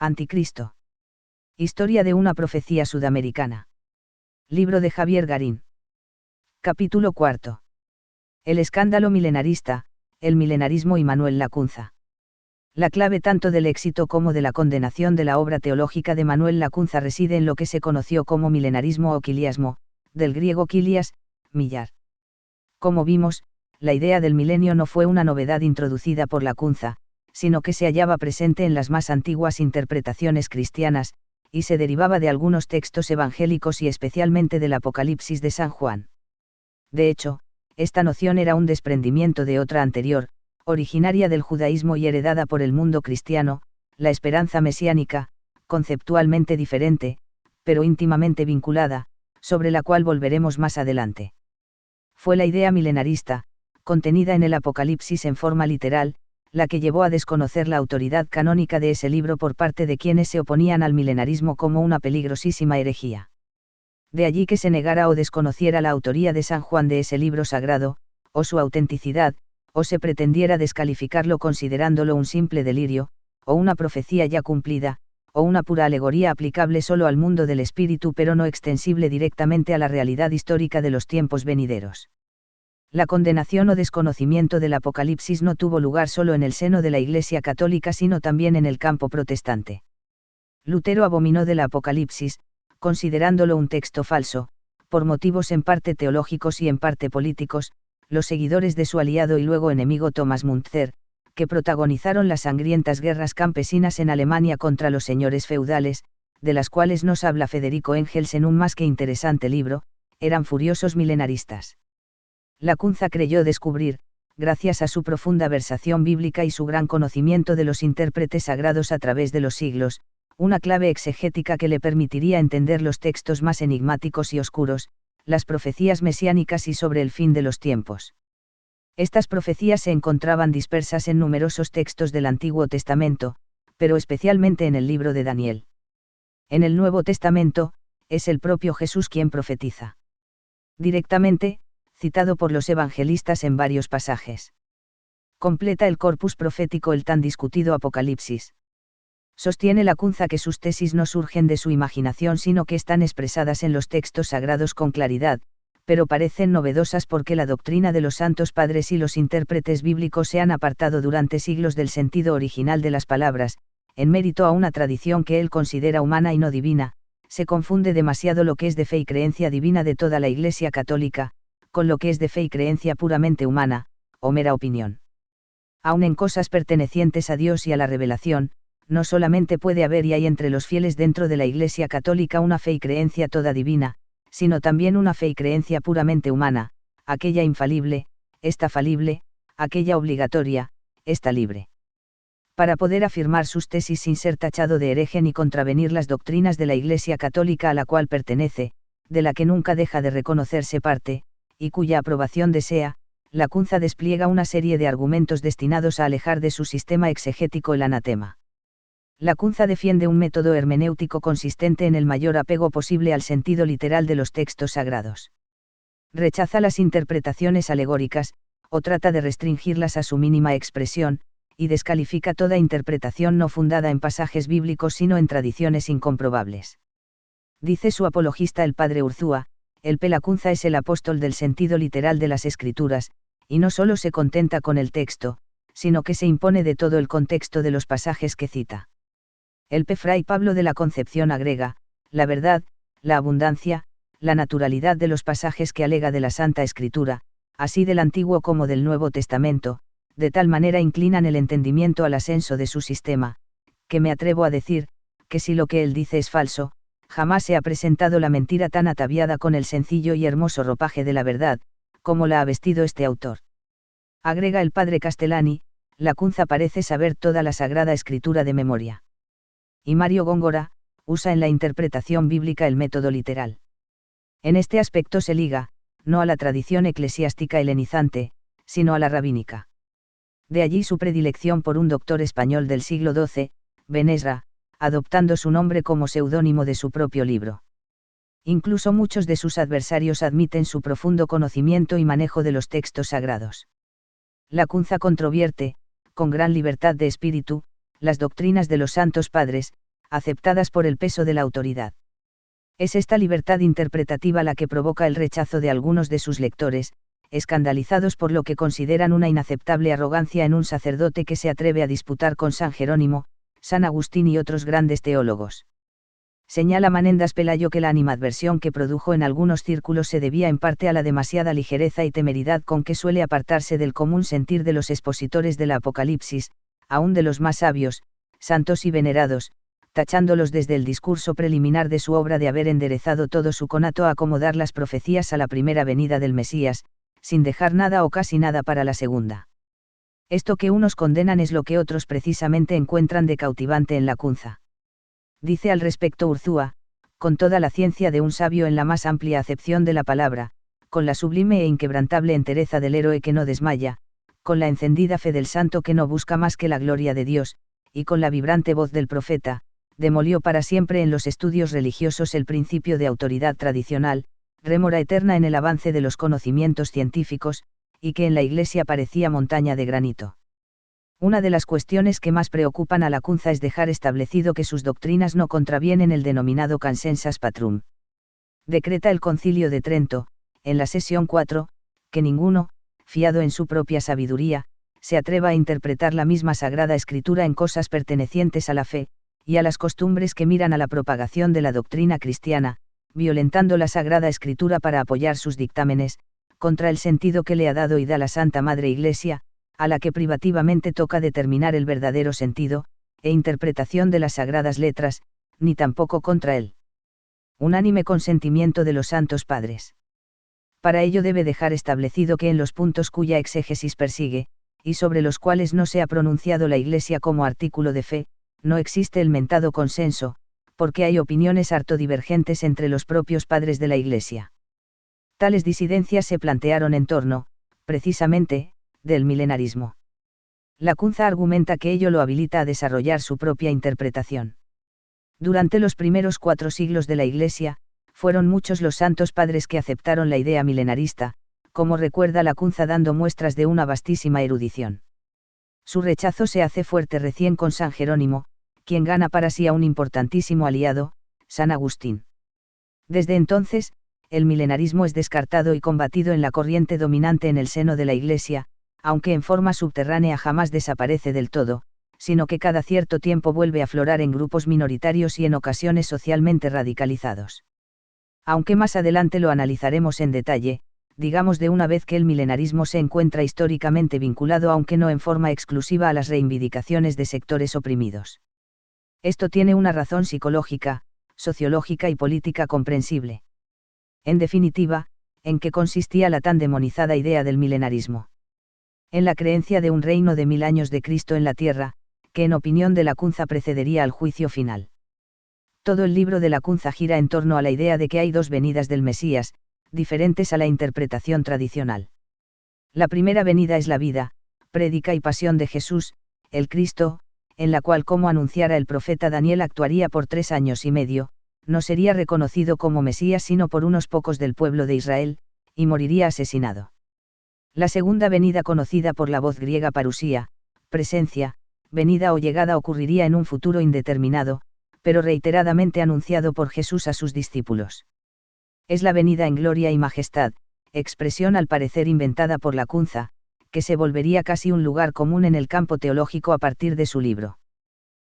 Anticristo. Historia de una profecía sudamericana. Libro de Javier Garín. Capítulo 4. El escándalo milenarista, el milenarismo y Manuel Lacunza. La clave tanto del éxito como de la condenación de la obra teológica de Manuel Lacunza reside en lo que se conoció como milenarismo o quiliasmo, del griego kilias, millar. Como vimos, la idea del milenio no fue una novedad introducida por Lacunza, sino que se hallaba presente en las más antiguas interpretaciones cristianas, y se derivaba de algunos textos evangélicos y especialmente del Apocalipsis de San Juan. De hecho, esta noción era un desprendimiento de otra anterior, originaria del judaísmo y heredada por el mundo cristiano, la esperanza mesiánica, conceptualmente diferente, pero íntimamente vinculada, sobre la cual volveremos más adelante. Fue la idea milenarista, contenida en el Apocalipsis en forma literal, la que llevó a desconocer la autoridad canónica de ese libro por parte de quienes se oponían al milenarismo como una peligrosísima herejía. De allí que se negara o desconociera la autoría de San Juan de ese libro sagrado, o su autenticidad, o se pretendiera descalificarlo considerándolo un simple delirio, o una profecía ya cumplida, o una pura alegoría aplicable solo al mundo del espíritu pero no extensible directamente a la realidad histórica de los tiempos venideros. La condenación o desconocimiento del Apocalipsis no tuvo lugar solo en el seno de la Iglesia católica sino también en el campo protestante. Lutero abominó del Apocalipsis, considerándolo un texto falso, por motivos en parte teológicos y en parte políticos. Los seguidores de su aliado y luego enemigo Thomas Müntzer, que protagonizaron las sangrientas guerras campesinas en Alemania contra los señores feudales, de las cuales nos habla Federico Engels en un más que interesante libro, eran furiosos milenaristas. Lacunza creyó descubrir, gracias a su profunda versación bíblica y su gran conocimiento de los intérpretes sagrados a través de los siglos, una clave exegética que le permitiría entender los textos más enigmáticos y oscuros, las profecías mesiánicas y sobre el fin de los tiempos. Estas profecías se encontraban dispersas en numerosos textos del Antiguo Testamento, pero especialmente en el libro de Daniel. En el Nuevo Testamento, es el propio Jesús quien profetiza. Directamente, citado por los evangelistas en varios pasajes. Completa el corpus profético el tan discutido Apocalipsis. Sostiene Lacunza que sus tesis no surgen de su imaginación sino que están expresadas en los textos sagrados con claridad, pero parecen novedosas porque la doctrina de los santos padres y los intérpretes bíblicos se han apartado durante siglos del sentido original de las palabras, en mérito a una tradición que él considera humana y no divina. Se confunde demasiado lo que es de fe y creencia divina de toda la Iglesia católica, con lo que es de fe y creencia puramente humana, o mera opinión. Aun en cosas pertenecientes a Dios y a la revelación, no solamente puede haber y hay entre los fieles dentro de la Iglesia católica una fe y creencia toda divina, sino también una fe y creencia puramente humana, aquella infalible, esta falible, aquella obligatoria, esta libre. Para poder afirmar sus tesis sin ser tachado de hereje ni contravenir las doctrinas de la Iglesia católica a la cual pertenece, de la que nunca deja de reconocerse parte, y cuya aprobación desea, Lacunza despliega una serie de argumentos destinados a alejar de su sistema exegético el anatema. Lacunza defiende un método hermenéutico consistente en el mayor apego posible al sentido literal de los textos sagrados. Rechaza las interpretaciones alegóricas, o trata de restringirlas a su mínima expresión, y descalifica toda interpretación no fundada en pasajes bíblicos sino en tradiciones incomprobables. Dice su apologista el padre Urzúa, el Lacunza es el apóstol del sentido literal de las Escrituras, y no solo se contenta con el texto, sino que se impone de todo el contexto de los pasajes que cita. El Fray Pablo de la Concepción agrega, la verdad, la abundancia, la naturalidad de los pasajes que alega de la Santa Escritura, así del Antiguo como del Nuevo Testamento, de tal manera inclinan el entendimiento al ascenso de su sistema, que me atrevo a decir, que si lo que él dice es falso, jamás se ha presentado la mentira tan ataviada con el sencillo y hermoso ropaje de la verdad, como la ha vestido este autor. Agrega el padre Castellani, Lacunza parece saber toda la Sagrada Escritura de memoria. Y Mario Góngora, usa en la interpretación bíblica el método literal. En este aspecto se liga, no a la tradición eclesiástica helenizante, sino a la rabínica. De allí su predilección por un doctor español del siglo XII, Ben Ezra, adoptando su nombre como seudónimo de su propio libro. Incluso muchos de sus adversarios admiten su profundo conocimiento y manejo de los textos sagrados. Lacunza controvierte, con gran libertad de espíritu, las doctrinas de los santos padres, aceptadas por el peso de la autoridad. Es esta libertad interpretativa la que provoca el rechazo de algunos de sus lectores, escandalizados por lo que consideran una inaceptable arrogancia en un sacerdote que se atreve a disputar con San Jerónimo, San Agustín y otros grandes teólogos. Señala Menendez Pelayo que la animadversión que produjo en algunos círculos se debía en parte a la demasiada ligereza y temeridad con que suele apartarse del común sentir de los expositores del Apocalipsis, aun de los más sabios, santos y venerados, tachándolos desde el discurso preliminar de su obra de haber enderezado todo su conato a acomodar las profecías a la primera venida del Mesías, sin dejar nada o casi nada para la segunda. Esto que unos condenan es lo que otros precisamente encuentran de cautivante en Lacunza. Dice al respecto Urzúa, con toda la ciencia de un sabio en la más amplia acepción de la palabra, con la sublime e inquebrantable entereza del héroe que no desmaya, con la encendida fe del santo que no busca más que la gloria de Dios, y con la vibrante voz del profeta, demolió para siempre en los estudios religiosos el principio de autoridad tradicional, rémora eterna en el avance de los conocimientos científicos, y que en la Iglesia parecía montaña de granito. Una de las cuestiones que más preocupan a Lacunza es dejar establecido que sus doctrinas no contravienen el denominado Consensus Patrum. Decreta el Concilio de Trento, en la sesión 4, que ninguno, fiado en su propia sabiduría, se atreva a interpretar la misma Sagrada Escritura en cosas pertenecientes a la fe, y a las costumbres que miran a la propagación de la doctrina cristiana, violentando la Sagrada Escritura para apoyar sus dictámenes, contra el sentido que le ha dado y da la Santa Madre Iglesia, a la que privativamente toca determinar el verdadero sentido, e interpretación de las sagradas letras, ni tampoco contra él. Unánime consentimiento de los santos padres. Para ello debe dejar establecido que en los puntos cuya exégesis persigue, y sobre los cuales no se ha pronunciado la Iglesia como artículo de fe, no existe el mentado consenso, porque hay opiniones harto divergentes entre los propios padres de la Iglesia. Tales disidencias se plantearon en torno, precisamente, del milenarismo. Lacunza argumenta que ello lo habilita a desarrollar su propia interpretación. Durante los primeros 4 siglos de la Iglesia, fueron muchos los santos padres que aceptaron la idea milenarista, como recuerda Lacunza dando muestras de una vastísima erudición. Su rechazo se hace fuerte recién con San Jerónimo, quien gana para sí a un importantísimo aliado, San Agustín. Desde entonces, el milenarismo es descartado y combatido en la corriente dominante en el seno de la Iglesia, aunque en forma subterránea jamás desaparece del todo, sino que cada cierto tiempo vuelve a aflorar en grupos minoritarios y en ocasiones socialmente radicalizados. Aunque más adelante lo analizaremos en detalle, digamos de una vez que el milenarismo se encuentra históricamente vinculado aunque no en forma exclusiva a las reivindicaciones de sectores oprimidos. Esto tiene una razón psicológica, sociológica y política comprensible. En definitiva, ¿en qué consistía la tan demonizada idea del milenarismo? En la creencia de un reino de 1000 años de Cristo en la tierra, que en opinión de Lacunza precedería al juicio final. Todo el libro de Lacunza gira en torno a la idea de que hay 2 venidas del Mesías, diferentes a la interpretación tradicional. La primera venida es la vida, prédica y pasión de Jesús, el Cristo, en la cual, como anunciara el profeta Daniel, actuaría por 3 años y medio, no sería reconocido como Mesías sino por unos pocos del pueblo de Israel, y moriría asesinado. La segunda venida, conocida por la voz griega parusía, presencia, venida o llegada, ocurriría en un futuro indeterminado, pero reiteradamente anunciado por Jesús a sus discípulos. Es la venida en gloria y majestad, expresión al parecer inventada por Lacunza, que se volvería casi un lugar común en el campo teológico a partir de su libro.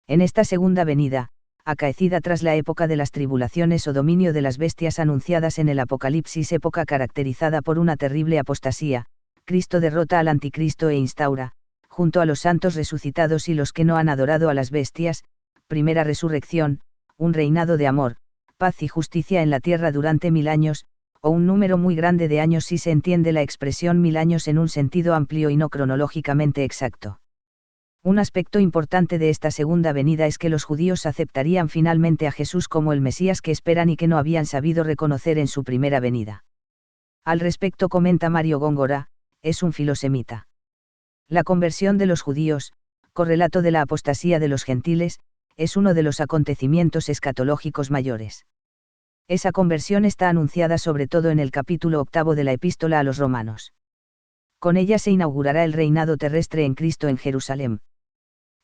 En esta segunda venida, acaecida tras la época de las tribulaciones o dominio de las bestias anunciadas en el Apocalipsis, época caracterizada por una terrible apostasía, Cristo derrota al anticristo e instaura, junto a los santos resucitados y los que no han adorado a las bestias, primera resurrección, un reinado de amor, paz y justicia en la tierra durante 1000 años, o un número muy grande de años si se entiende la expresión 1000 años en un sentido amplio y no cronológicamente exacto. Un aspecto importante de esta segunda venida es que los judíos aceptarían finalmente a Jesús como el Mesías que esperan y que no habían sabido reconocer en su primera venida. Al respecto comenta Mario Góngora, es un filosemita. La conversión de los judíos, correlato de la apostasía de los gentiles, es uno de los acontecimientos escatológicos mayores. Esa conversión está anunciada sobre todo en el capítulo 8 de la Epístola a los Romanos. Con ella se inaugurará el reinado terrestre en Cristo en Jerusalén.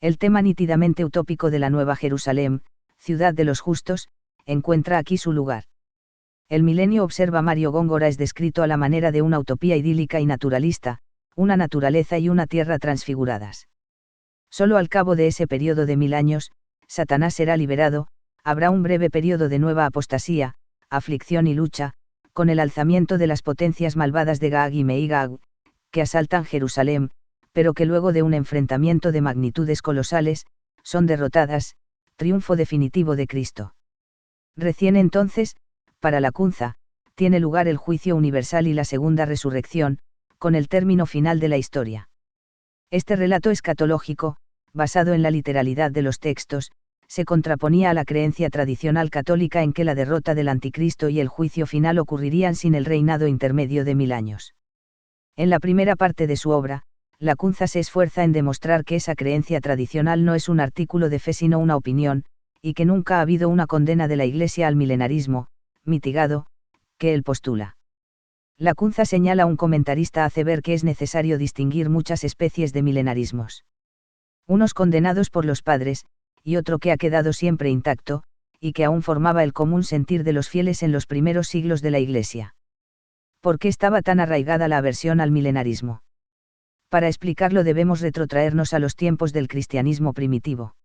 El tema nítidamente utópico de la Nueva Jerusalén, ciudad de los justos, encuentra aquí su lugar. El milenio, observa Mario Góngora, es descrito a la manera de una utopía idílica y naturalista, una naturaleza y una tierra transfiguradas. Solo al cabo de ese periodo de 1000 años, Satanás será liberado, habrá un breve periodo de nueva apostasía, aflicción y lucha, con el alzamiento de las potencias malvadas de Gag y Meigag, que asaltan Jerusalén, pero que luego de un enfrentamiento de magnitudes colosales, son derrotadas, triunfo definitivo de Cristo. Recién entonces, para Lacunza, tiene lugar el juicio universal y la segunda resurrección, con el término final de la historia. Este relato escatológico, basado en la literalidad de los textos, se contraponía a la creencia tradicional católica en que la derrota del anticristo y el juicio final ocurrirían sin el reinado intermedio de 1000 años. En la primera parte de su obra, Lacunza se esfuerza en demostrar que esa creencia tradicional no es un artículo de fe sino una opinión, y que nunca ha habido una condena de la Iglesia al milenarismo, mitigado, que él postula. Lacunza, señala un comentarista, hace ver que es necesario distinguir muchas especies de milenarismos. Unos condenados por los padres, y otro que ha quedado siempre intacto, y que aún formaba el común sentir de los fieles en los primeros siglos de la Iglesia. ¿Por qué estaba tan arraigada la aversión al milenarismo? Para explicarlo debemos retrotraernos a los tiempos del cristianismo primitivo.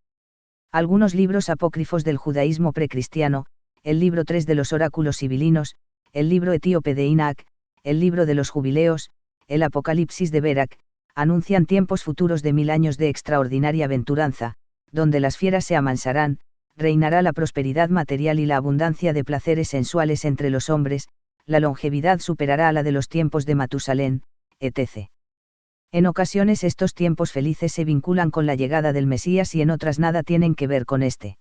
Algunos libros apócrifos del judaísmo precristiano, el libro 3 de los oráculos sibilinos, el libro etíope de Enoch, el libro de los jubileos, el Apocalipsis de Berak, anuncian tiempos futuros de 1000 años de extraordinaria aventuranza, donde las fieras se amansarán, reinará la prosperidad material y la abundancia de placeres sensuales entre los hombres, la longevidad superará a la de los tiempos de Matusalén, etc. En ocasiones estos tiempos felices se vinculan con la llegada del Mesías y en otras nada tienen que ver con este.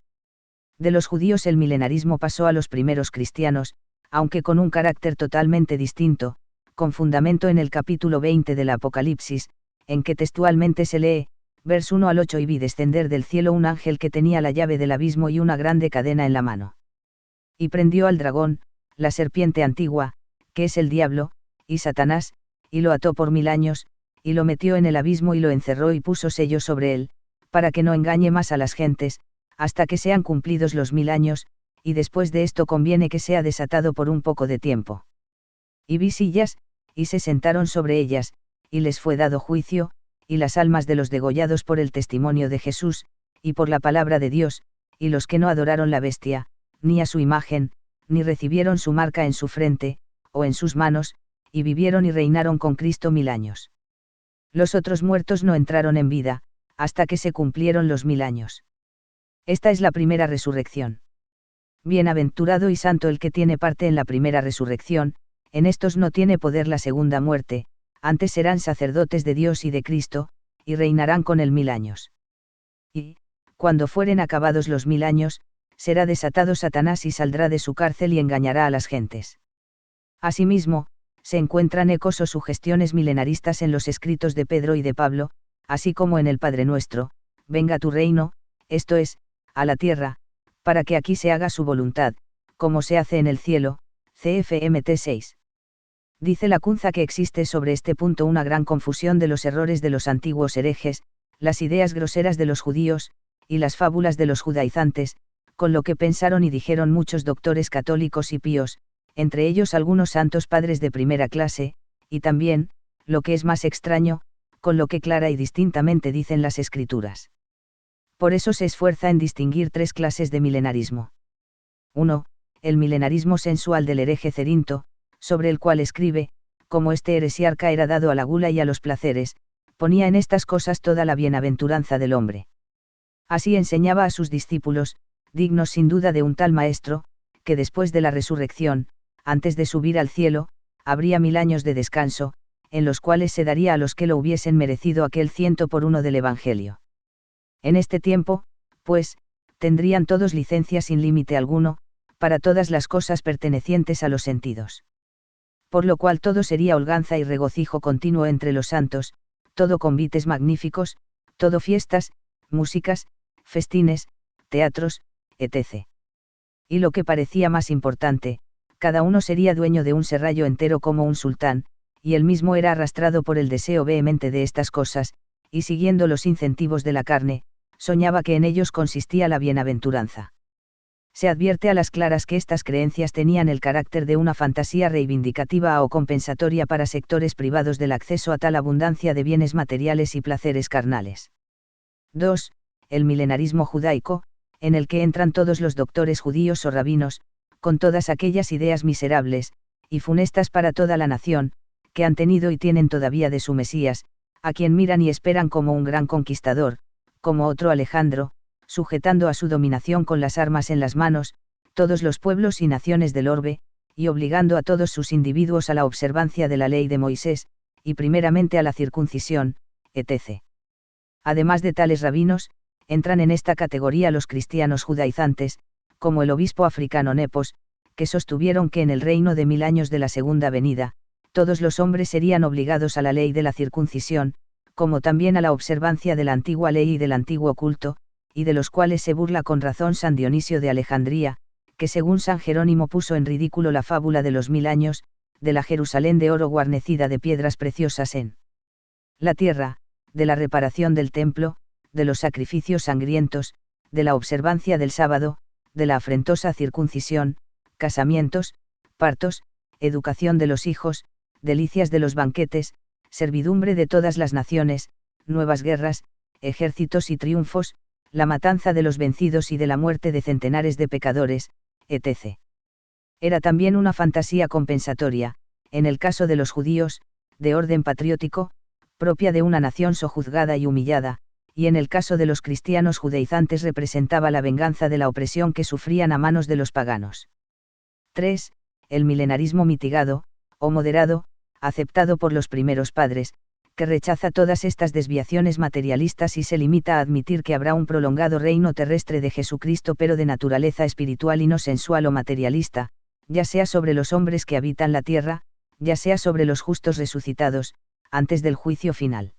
De los judíos el milenarismo pasó a los primeros cristianos, aunque con un carácter totalmente distinto, con fundamento en el capítulo 20 del Apocalipsis, en que textualmente se lee, vers 1 al 8: y vi descender del cielo un ángel que tenía la llave del abismo y una grande cadena en la mano. Y prendió al dragón, la serpiente antigua, que es el diablo, y Satanás, y lo ató por 1000 años, y lo metió en el abismo y lo encerró y puso sello sobre él, para que no engañe más a las gentes, hasta que sean cumplidos los 1000 años, y después de esto conviene que sea desatado por un poco de tiempo. Y vi sillas, y se sentaron sobre ellas, y les fue dado juicio, y las almas de los degollados por el testimonio de Jesús, y por la palabra de Dios, y los que no adoraron la bestia, ni a su imagen, ni recibieron su marca en su frente, o en sus manos, y vivieron y reinaron con Cristo 1000 años. Los otros muertos no entraron en vida, hasta que se cumplieron los 1000 años. Esta es la primera resurrección. Bienaventurado y santo el que tiene parte en la primera resurrección, en estos no tiene poder la segunda muerte, antes serán sacerdotes de Dios y de Cristo, y reinarán con él 1000 años. Y, cuando fueren acabados los 1000 años, será desatado Satanás y saldrá de su cárcel y engañará a las gentes. Asimismo, se encuentran ecos o sugestiones milenaristas en los escritos de Pedro y de Pablo, así como en el Padre Nuestro: venga tu reino, esto es, a la tierra, para que aquí se haga su voluntad, como se hace en el cielo, CFMT 6. Dice Lacunza que existe sobre este punto una gran confusión de los errores de los antiguos herejes, las ideas groseras de los judíos, y las fábulas de los judaizantes, con lo que pensaron y dijeron muchos doctores católicos y píos, entre ellos algunos santos padres de primera clase, y también, lo que es más extraño, con lo que clara y distintamente dicen las Escrituras. Por eso se esfuerza en distinguir 3 clases de milenarismo. 1. El milenarismo sensual del hereje Cerinto, sobre el cual escribe: como este heresiarca era dado a la gula y a los placeres, ponía en estas cosas toda la bienaventuranza del hombre. Así enseñaba a sus discípulos, dignos sin duda de un tal maestro, que después de la resurrección, antes de subir al cielo, habría 1000 años de descanso, en los cuales se daría a los que lo hubiesen merecido aquel 100 del Evangelio. En este tiempo, pues, tendrían todos licencia sin límite alguno, para todas las cosas pertenecientes a los sentidos. Por lo cual todo sería holganza y regocijo continuo entre los santos, todo convites magníficos, todo fiestas, músicas, festines, teatros, etc. Y lo que parecía más importante, cada uno sería dueño de un serrallo entero como un sultán, y él mismo era arrastrado por el deseo vehemente de estas cosas, y siguiendo los incentivos de la carne, soñaba que en ellos consistía la bienaventuranza. Se advierte a las claras que estas creencias tenían el carácter de una fantasía reivindicativa o compensatoria para sectores privados del acceso a tal abundancia de bienes materiales y placeres carnales. 2. El milenarismo judaico, en el que entran todos los doctores judíos o rabinos, con todas aquellas ideas miserables, y funestas para toda la nación, que han tenido y tienen todavía de su Mesías, a quien miran y esperan como un gran conquistador, como otro Alejandro, sujetando a su dominación con las armas en las manos, todos los pueblos y naciones del orbe, y obligando a todos sus individuos a la observancia de la ley de Moisés, y primeramente a la circuncisión, etc. Además de tales rabinos, entran en esta categoría los cristianos judaizantes, como el obispo africano Nepos, que sostuvieron que en el reino de 1000 años de la segunda venida, todos los hombres serían obligados a la ley de la circuncisión, como también a la observancia de la antigua ley y del antiguo culto, y de los cuales se burla con razón San Dionisio de Alejandría, que según San Jerónimo puso en ridículo la fábula de los 1000 años, de la Jerusalén de oro guarnecida de piedras preciosas en la tierra, de la reparación del templo, de los sacrificios sangrientos, de la observancia del sábado, de la afrentosa circuncisión, casamientos, partos, educación de los hijos, delicias de los banquetes, servidumbre de todas las naciones, nuevas guerras, ejércitos y triunfos, la matanza de los vencidos y de la muerte de centenares de pecadores, etc. Era también una fantasía compensatoria, en el caso de los judíos, de orden patriótico, propia de una nación sojuzgada y humillada, y en el caso de los cristianos judaizantes representaba la venganza de la opresión que sufrían a manos de los paganos. 3. El milenarismo mitigado, o moderado, aceptado por los primeros padres, que rechaza todas estas desviaciones materialistas y se limita a admitir que habrá un prolongado reino terrestre de Jesucristo pero de naturaleza espiritual y no sensual o materialista, ya sea sobre los hombres que habitan la tierra, ya sea sobre los justos resucitados, antes del juicio final.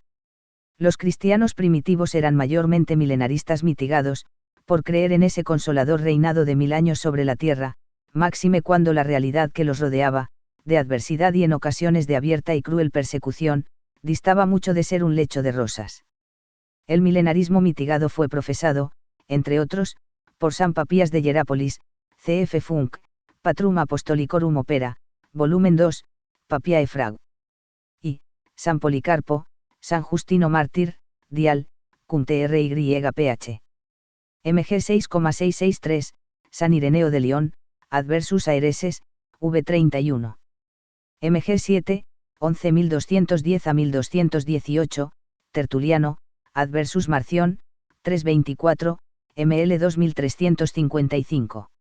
Los cristianos primitivos eran mayormente milenaristas mitigados, por creer en ese consolador reinado de 1000 años sobre la tierra, máxime cuando la realidad que los rodeaba, de adversidad y en ocasiones de abierta y cruel persecución, distaba mucho de ser un lecho de rosas. El milenarismo mitigado fue profesado, entre otros, por San Papías de Hierápolis, C.F. Funk, Patrum Apostolicorum Opera, volumen 2, Papiae Frag. Y, San Policarpo, San Justino Mártir, Dial, cum tryph. MG 6,663, San Ireneo de León, Adversus Aereses, v31. MG 7, 11.210 a 1218, Tertuliano, Adversus Marción, 324, ML 2355.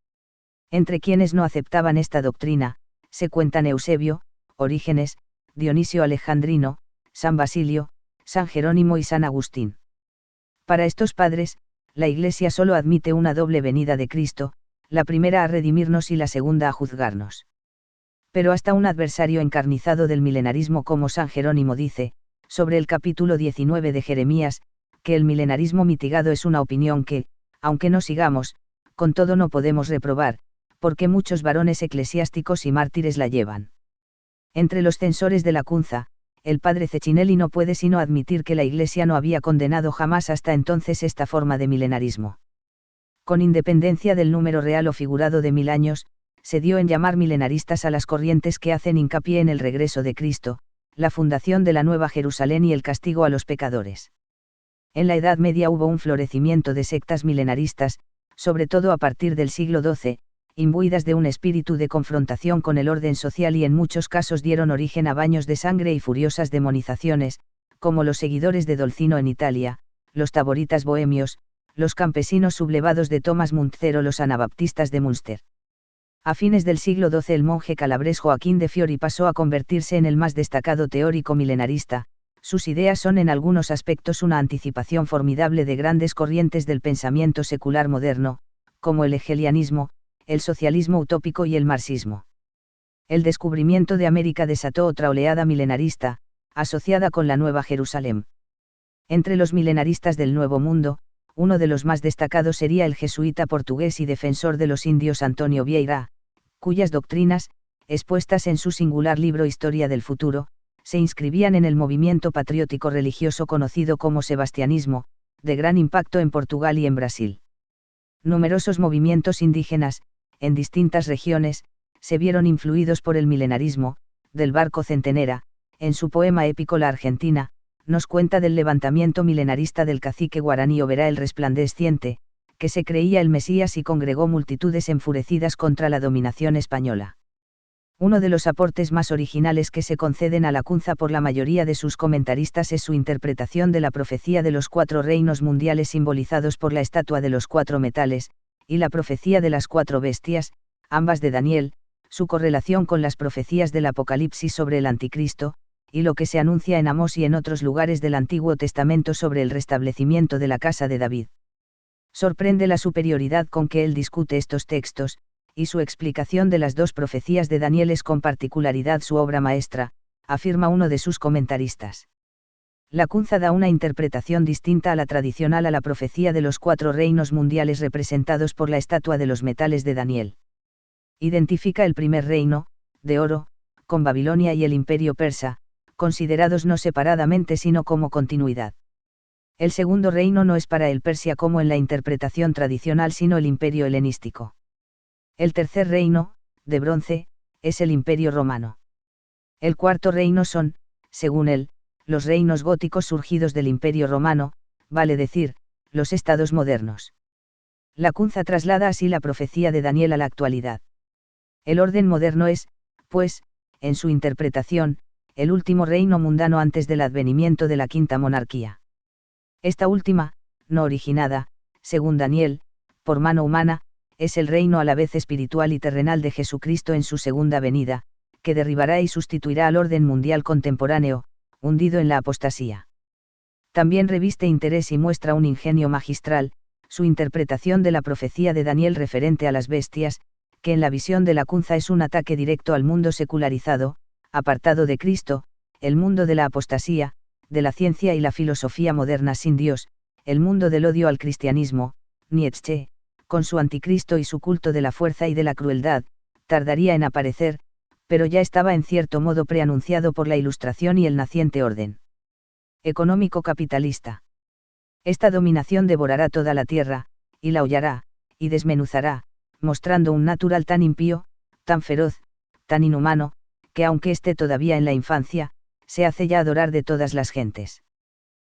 Entre quienes no aceptaban esta doctrina, se cuentan Eusebio, Orígenes, Dionisio Alejandrino, San Basilio, San Jerónimo y San Agustín. Para estos padres, la Iglesia solo admite una doble venida de Cristo, la primera a redimirnos y la segunda a juzgarnos. Pero hasta un adversario encarnizado del milenarismo como San Jerónimo dice, sobre el capítulo 19 de Jeremías, que el milenarismo mitigado es una opinión que, aunque no sigamos, con todo no podemos reprobar, porque muchos varones eclesiásticos y mártires la llevan. Entre los censores de la Cunza, el padre Cecchinelli no puede sino admitir que la Iglesia no había condenado jamás hasta entonces esta forma de milenarismo. Con independencia del número real o figurado de 1000 años, se dio en llamar milenaristas a las corrientes que hacen hincapié en el regreso de Cristo, la fundación de la Nueva Jerusalén y el castigo a los pecadores. En la Edad Media hubo un florecimiento de sectas milenaristas, sobre todo a partir del siglo XII, imbuidas de un espíritu de confrontación con el orden social y en muchos casos dieron origen a baños de sangre y furiosas demonizaciones, como los seguidores de Dolcino en Italia, los taboritas bohemios, los campesinos sublevados de Tomás Munzer o los anabaptistas de Münster. A fines del siglo XII el monje calabrés Joaquín de Fiori pasó a convertirse en el más destacado teórico milenarista. Sus ideas son en algunos aspectos una anticipación formidable de grandes corrientes del pensamiento secular moderno, como el hegelianismo, el socialismo utópico y el marxismo. El descubrimiento de América desató otra oleada milenarista, asociada con la Nueva Jerusalén. Entre los milenaristas del Nuevo Mundo, uno de los más destacados sería el jesuita portugués y defensor de los indios Antonio Vieira, cuyas doctrinas, expuestas en su singular libro Historia del Futuro, se inscribían en el movimiento patriótico religioso conocido como sebastianismo, de gran impacto en Portugal y en Brasil. Numerosos movimientos indígenas, en distintas regiones, se vieron influidos por el milenarismo. Del Barco Centenera, en su poema épico La Argentina, nos cuenta del levantamiento milenarista del cacique guaraní Oberá el Resplandeciente, que se creía el Mesías y congregó multitudes enfurecidas contra la dominación española. Uno de los aportes más originales que se conceden a Lacunza por la mayoría de sus comentaristas es su interpretación de la profecía de los 4 reinos mundiales simbolizados por la estatua de los 4 metales, y la profecía de las 4 bestias, ambas de Daniel, su correlación con las profecías del Apocalipsis sobre el Anticristo, y lo que se anuncia en Amós y en otros lugares del Antiguo Testamento sobre el restablecimiento de la casa de David. Sorprende la superioridad con que él discute estos textos, y su explicación de las 2 profecías de Daniel es con particularidad su obra maestra, afirma uno de sus comentaristas. Lacunza da una interpretación distinta a la tradicional a la profecía de los 4 reinos mundiales representados por la estatua de los metales de Daniel. Identifica el primer reino, de oro, con Babilonia y el imperio persa, considerados no separadamente sino como continuidad. El segundo reino no es para el Persia como en la interpretación tradicional sino el imperio helenístico. El tercer reino, de bronce, es el imperio romano. El cuarto reino son, según él, los reinos góticos surgidos del imperio romano, vale decir, los estados modernos. Lacunza traslada así la profecía de Daniel a la actualidad. El orden moderno es, pues, en su interpretación, el último reino mundano antes del advenimiento de la quinta monarquía. Esta última, no originada, según Daniel, por mano humana, es el reino a la vez espiritual y terrenal de Jesucristo en su segunda venida, que derribará y sustituirá al orden mundial contemporáneo, hundido en la apostasía. También reviste interés y muestra un ingenio magistral, su interpretación de la profecía de Daniel referente a las bestias, que en la visión de Lacunza es un ataque directo al mundo secularizado, apartado de Cristo, el mundo de la apostasía, de la ciencia y la filosofía moderna sin Dios, el mundo del odio al cristianismo. Nietzsche, con su anticristo y su culto de la fuerza y de la crueldad, tardaría en aparecer, pero ya estaba en cierto modo preanunciado por la Ilustración y el naciente orden económico capitalista. Esta dominación devorará toda la tierra, y la hollará, y desmenuzará, mostrando un natural tan impío, tan feroz, tan inhumano, que aunque esté todavía en la infancia, se hace ya adorar de todas las gentes.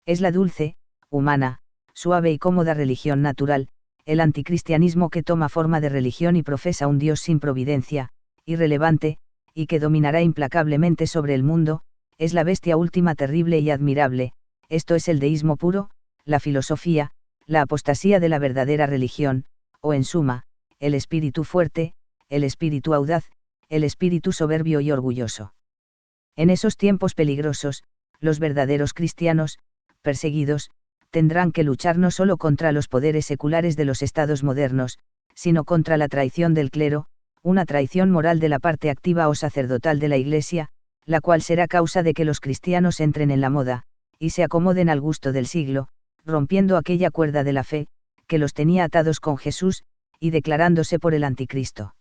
Es la dulce, humana, suave y cómoda religión natural, el anticristianismo que toma forma de religión y profesa un Dios sin providencia, irrelevante, y que dominará implacablemente sobre el mundo, es la bestia última terrible y admirable, esto es el deísmo puro, la filosofía, la apostasía de la verdadera religión, o en suma, el espíritu fuerte, el espíritu audaz, el espíritu soberbio y orgulloso. En esos tiempos peligrosos, los verdaderos cristianos, perseguidos, tendrán que luchar no solo contra los poderes seculares de los estados modernos, sino contra la traición del clero, una traición moral de la parte activa o sacerdotal de la Iglesia, la cual será causa de que los cristianos entren en la moda, y se acomoden al gusto del siglo, rompiendo aquella cuerda de la fe, que los tenía atados con Jesús, y declarándose por el anticristo.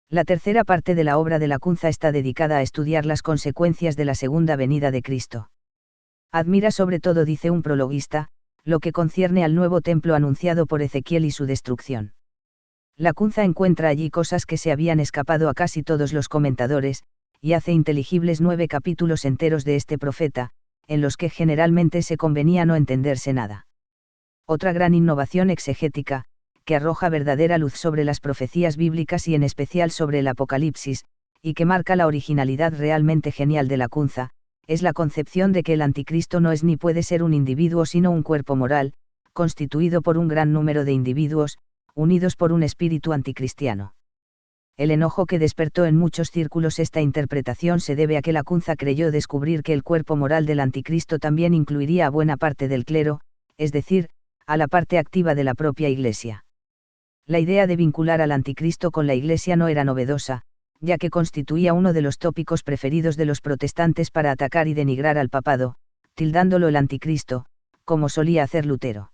La tercera parte de la obra de Lacunza está dedicada a estudiar las consecuencias de la segunda venida de Cristo. Admira sobre todo, dice un prologuista, lo que concierne al nuevo templo anunciado por Ezequiel y su destrucción. Lacunza encuentra allí cosas que se habían escapado a casi todos los comentadores, y hace inteligibles 9 capítulos enteros de este profeta, en los que generalmente se convenía no entenderse nada. Otra gran innovación exegética, que arroja verdadera luz sobre las profecías bíblicas y en especial sobre el Apocalipsis, y que marca la originalidad realmente genial de Lacunza, es la concepción de que el anticristo no es ni puede ser un individuo sino un cuerpo moral, constituido por un gran número de individuos, unidos por un espíritu anticristiano. El enojo que despertó en muchos círculos esta interpretación se debe a que Lacunza creyó descubrir que el cuerpo moral del anticristo también incluiría a buena parte del clero, es decir, a la parte activa de la propia Iglesia. La idea de vincular al anticristo con la Iglesia no era novedosa, ya que constituía uno de los tópicos preferidos de los protestantes para atacar y denigrar al papado, tildándolo el anticristo, como solía hacer Lutero.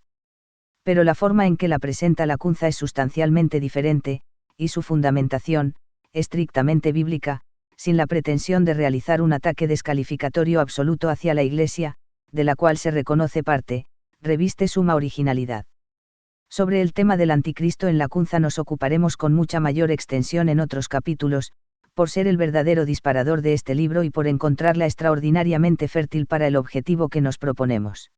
Pero la forma en que la presenta Lacunza es sustancialmente diferente, y su fundamentación, estrictamente bíblica, sin la pretensión de realizar un ataque descalificatorio absoluto hacia la Iglesia, de la cual se reconoce parte, reviste suma originalidad. Sobre el tema del anticristo en Lacunza nos ocuparemos con mucha mayor extensión en otros capítulos, por ser el verdadero disparador de este libro y por encontrarla extraordinariamente fértil para el objetivo que nos proponemos.